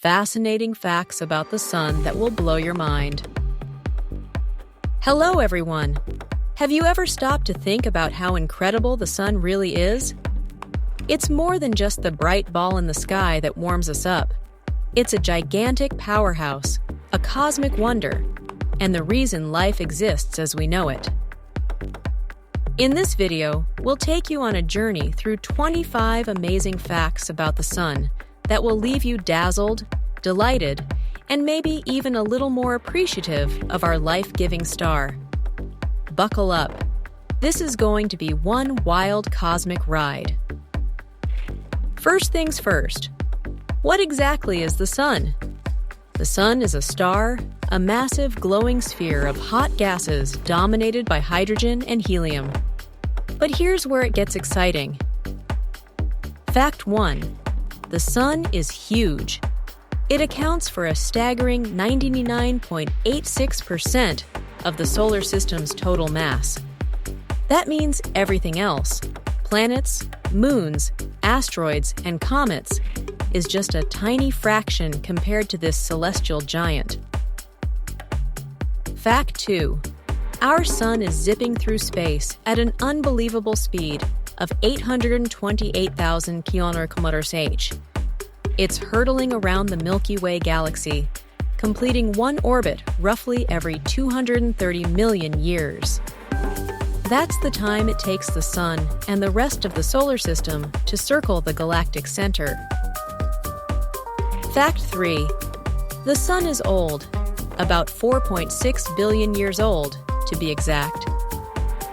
fascinating facts about the sun that will blow your mind. Hello, everyone. Have you ever stopped to think about how incredible the sun really is? It's more than just the bright ball in the sky that warms us up. It's a gigantic powerhouse, a cosmic wonder, and the reason life exists as we know it. In this video, we'll take you on a journey through 25 amazing facts about the sun that will leave you dazzled, delighted, and maybe even a little more appreciative of our life-giving star. Buckle up. This is going to be one wild cosmic ride. First things first, what exactly is the sun? The sun is a star, a massive glowing sphere of hot gases dominated by hydrogen and helium. But here's where it gets exciting. Fact 1. The sun is huge. It accounts for a staggering 99.86% of the solar system's total mass. That means everything else, planets, moons, asteroids, and comets, is just a tiny fraction compared to this celestial giant. Fact 2. Our sun is zipping through space at an unbelievable speed of 828,000 km/h. It's hurtling around the Milky Way galaxy, completing one orbit roughly every 230 million years. That's the time it takes the sun and the rest of the solar system to circle the galactic center. Fact 3. The sun is old, about 4.6 billion years old, to be exact.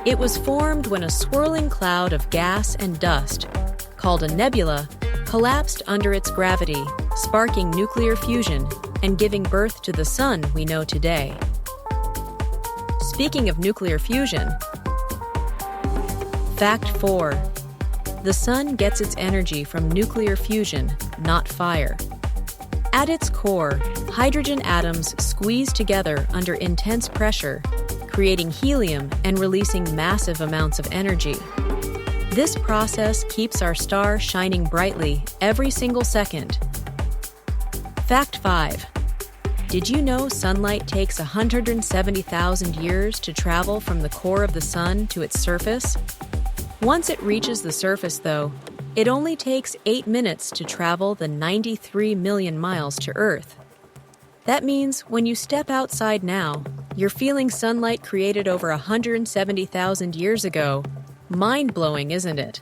It was formed when a swirling cloud of gas and dust, called a nebula, collapsed under its gravity, sparking nuclear fusion and giving birth to the sun we know today. Speaking of nuclear fusion, Fact 4. The sun gets its energy from nuclear fusion, not fire. At its core, hydrogen atoms squeeze together under intense pressure, creating helium and releasing massive amounts of energy. This process keeps our star shining brightly every single second. Fact 5. Did you know sunlight takes 170,000 years to travel from the core of the sun to its surface? Once it reaches the surface, though, it only takes 8 minutes to travel the 93 million miles to Earth. That means when you step outside now, you're feeling sunlight created over 170,000 years ago. Mind-blowing, isn't it?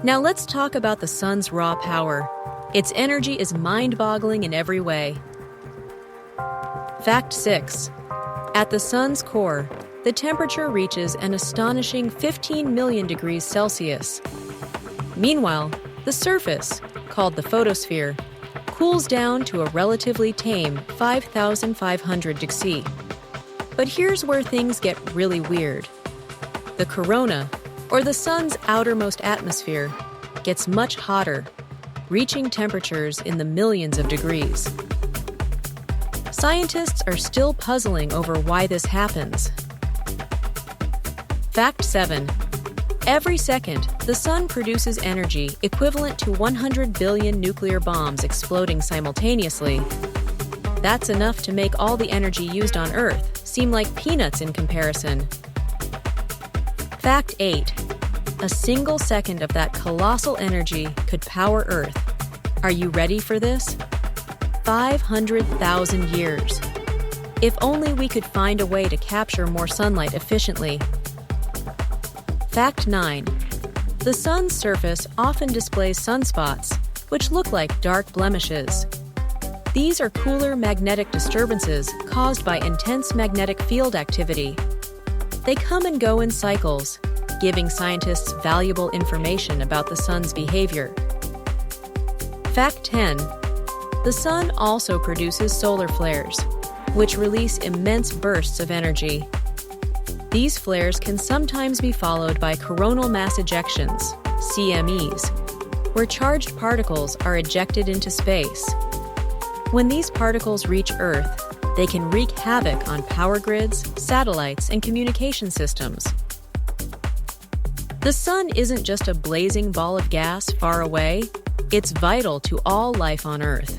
Now let's talk about the sun's raw power. Its energy is mind-boggling in every way. Fact 6. At the sun's core, the temperature reaches an astonishing 15 million degrees Celsius. Meanwhile, the surface, called the photosphere, cools down to a relatively tame 5,500 C. But here's where things get really weird. The corona, or the sun's outermost atmosphere, gets much hotter, reaching temperatures in the millions of degrees. Scientists are still puzzling over why this happens. Fact 7. Every second, the sun produces energy equivalent to 100 billion nuclear bombs exploding simultaneously. That's enough to make all the energy used on Earth seem like peanuts in comparison. Fact 8. A single second of that colossal energy could power Earth. Are you ready for this? 500,000 years. If only we could find a way to capture more sunlight efficiently. Fact 9. The sun's surface often displays sunspots, which look like dark blemishes. These are cooler magnetic disturbances caused by intense magnetic field activity. They come and go in cycles, giving scientists valuable information about the sun's behavior. Fact 10. The sun also produces solar flares, which release immense bursts of energy. These flares can sometimes be followed by coronal mass ejections, CMEs, where charged particles are ejected into space. When these particles reach Earth, they can wreak havoc on power grids, satellites, and communication systems. The sun isn't just a blazing ball of gas far away. It's vital to all life on Earth.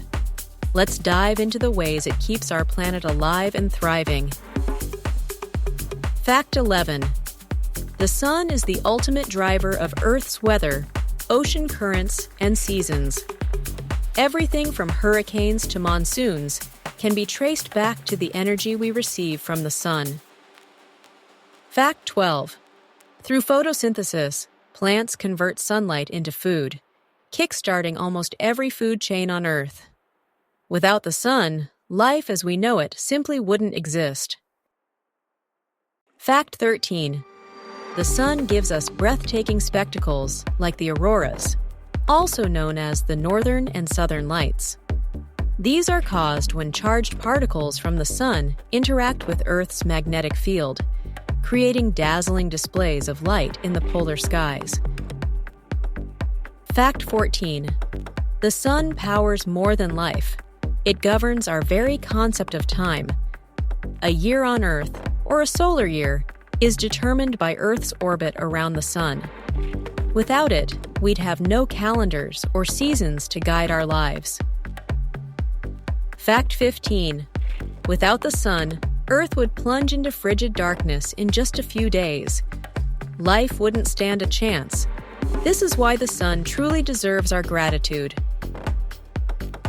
Let's dive into the ways it keeps our planet alive and thriving. Fact 11. The sun is the ultimate driver of Earth's weather, ocean currents, and seasons. Everything from hurricanes to monsoons can be traced back to the energy we receive from the sun. Fact 12. Through photosynthesis, plants convert sunlight into food, kickstarting almost every food chain on Earth. Without the sun, life as we know it simply wouldn't exist. Fact 13. The sun gives us breathtaking spectacles like the auroras, also known as the northern and southern lights. These are caused when charged particles from the sun interact with Earth's magnetic field, creating dazzling displays of light in the polar skies. Fact 14. The sun powers more than life. It governs our very concept of time. A year on Earth, or a solar year, is determined by Earth's orbit around the sun. Without it, we'd have no calendars or seasons to guide our lives. Fact 15. Without the sun, Earth would plunge into frigid darkness in just a few days. Life wouldn't stand a chance. This is why the sun truly deserves our gratitude.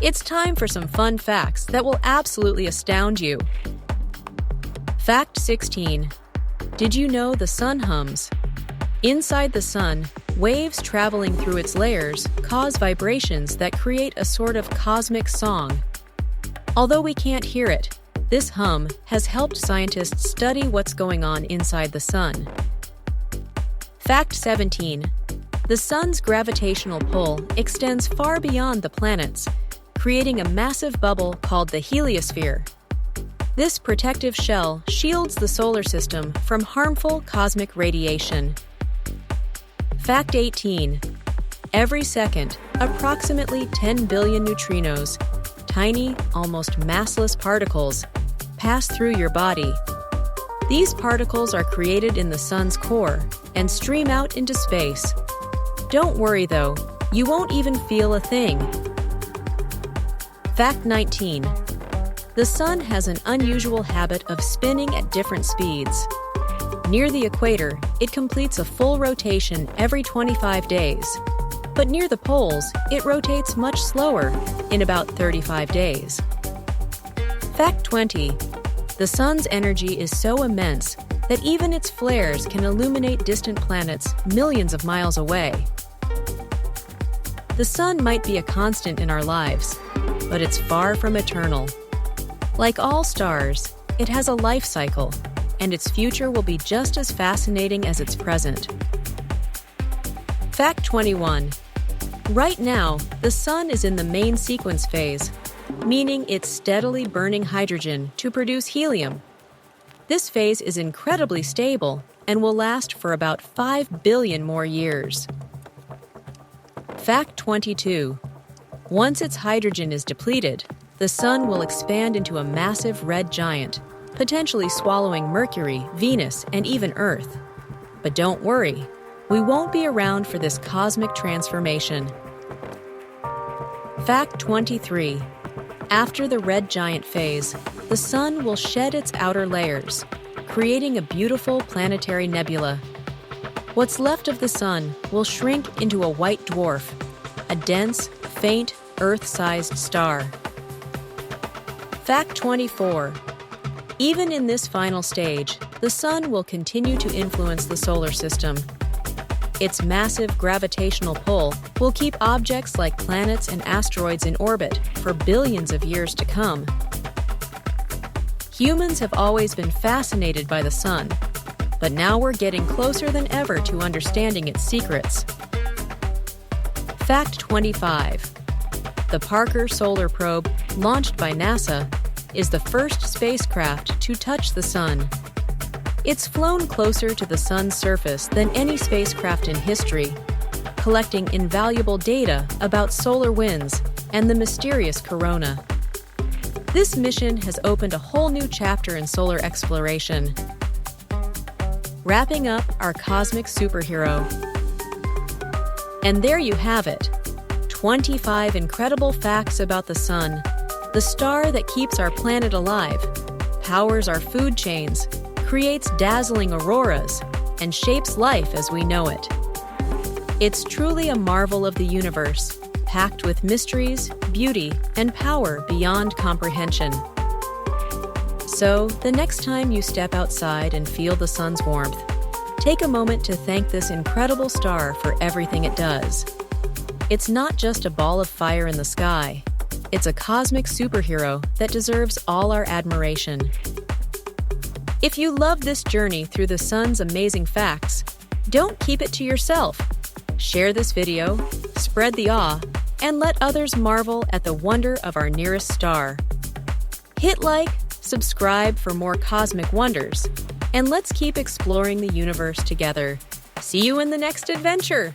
It's time for some fun facts that will absolutely astound you. Fact 16. Did you know the sun hums? Inside the sun, waves traveling through its layers cause vibrations that create a sort of cosmic song. Although we can't hear it, this hum has helped scientists study what's going on inside the sun. Fact 17. The sun's gravitational pull extends far beyond the planets, creating a massive bubble called the heliosphere. This protective shell shields the solar system from harmful cosmic radiation. Fact 18. Every second, approximately 10 billion neutrinos, tiny, almost massless particles, pass through your body. These particles are created in the sun's core and stream out into space. Don't worry though, you won't even feel a thing. Fact 19. The sun has an unusual habit of spinning at different speeds. Near the equator, it completes a full rotation every 25 days. But near the poles, it rotates much slower, in about 35 days. Fact 20. The sun's energy is so immense that even its flares can illuminate distant planets millions of miles away. The sun might be a constant in our lives, but it's far from eternal. Like all stars, it has a life cycle, and its future will be just as fascinating as its present. Fact 21. Right now, the sun is in the main sequence phase, meaning it's steadily burning hydrogen to produce helium. This phase is incredibly stable and will last for about 5 billion more years. Fact 22. Once its hydrogen is depleted, the sun will expand into a massive red giant, potentially swallowing Mercury, Venus, and even Earth. But don't worry, we won't be around for this cosmic transformation. Fact 23. After the red giant phase, the sun will shed its outer layers, creating a beautiful planetary nebula. What's left of the sun will shrink into a white dwarf, a dense, faint, Earth-sized star. Fact 24. Even in this final stage, the sun will continue to influence the solar system. Its massive gravitational pull will keep objects like planets and asteroids in orbit for billions of years to come. Humans have always been fascinated by the sun, but now we're getting closer than ever to understanding its secrets. Fact 25. The Parker Solar Probe, launched by NASA, is the first spacecraft to touch the sun. It's flown closer to the sun's surface than any spacecraft in history, collecting invaluable data about solar winds and the mysterious corona. This mission has opened a whole new chapter in solar exploration. Wrapping up our cosmic superhero. And there you have it. 25 incredible facts about the sun, the star that keeps our planet alive, powers our food chains, creates dazzling auroras, and shapes life as we know it. It's truly a marvel of the universe, packed with mysteries, beauty, and power beyond comprehension. So, the next time you step outside and feel the sun's warmth, take a moment to thank this incredible star for everything it does. It's not just a ball of fire in the sky. It's a cosmic superhero that deserves all our admiration. If you love this journey through the sun's amazing facts, don't keep it to yourself. Share this video, spread the awe, and let others marvel at the wonder of our nearest star. Hit like, subscribe for more cosmic wonders, and let's keep exploring the universe together. See you in the next adventure!